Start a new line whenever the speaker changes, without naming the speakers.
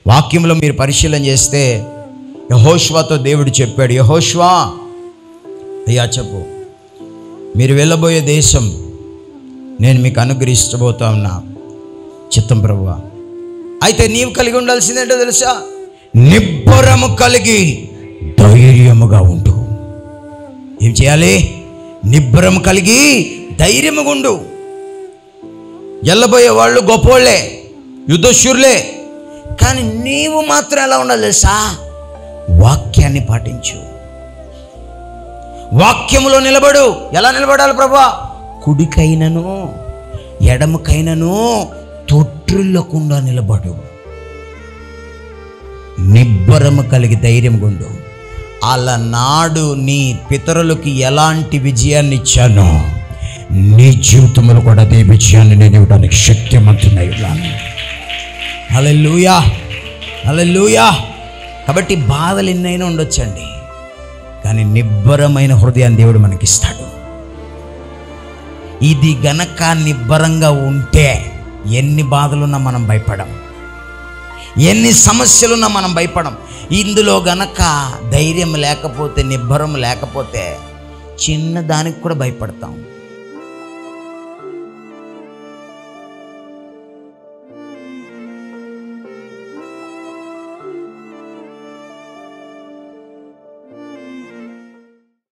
వాక్యంలో మీరు పరిశీలన చేస్తే యెహోషువతో దేవుడు చెప్పాడు, యెహోషువా అయ్యా చెప్పు, మీరు వెళ్ళబోయే దేశం నేను మీకు అనుగ్రహించబోతా ఉన్నా. చిత్తం ప్రభువా. అయితే నీవు కలిగి ఉండాల్సిందేంటో తెలుసా? నిబ్బరము కలిగి ధైర్యముగా ఉండు. ఏం చేయాలి? నిబ్బరము కలిగి ధైర్యముగా ఉండు. వెళ్ళబోయే వాళ్ళు గొప్పోళ్ళే, యుద్ధశూరులే, కానీ నీవు మాత్రం ఎలా ఉండాలి తెలుసా? వాక్యాన్ని పాటించు, వాక్యములో నిలబడు. ఎలా నిలబడాలి ప్రభువా? కుడికైనను ఎడమకైనను తొట్టిల్లకుండా నిలబడు. నిబ్బరము కలిగి ధైర్యంగా ఉండు. అలనాడు నీ పితరులకు ఎలాంటి విజయాన్ని ఇచ్చానో నీ జీవితంలో కూడా అదే విజయాన్ని నేను ఇవ్వడానికి శక్తిమంతుడై ఉన్నాను. హల్లెలూయా, హల్లెలూయా. కాబట్టి బాధలు ఎన్నైనా ఉండొచ్చండి, కానీ నిబ్బరమైన హృదయాన్ని దేవుడు మనకిస్తాడు. ఇది గనక నిబ్బరంగా ఉంటే ఎన్ని బాధలున్నా మనం భయపడం, ఎన్ని సమస్యలున్నా మనం భయపడం. ఇందులో గనక ధైర్యం లేకపోతే, నిబ్బరం లేకపోతే చిన్న దానికి కూడా భయపడతాం.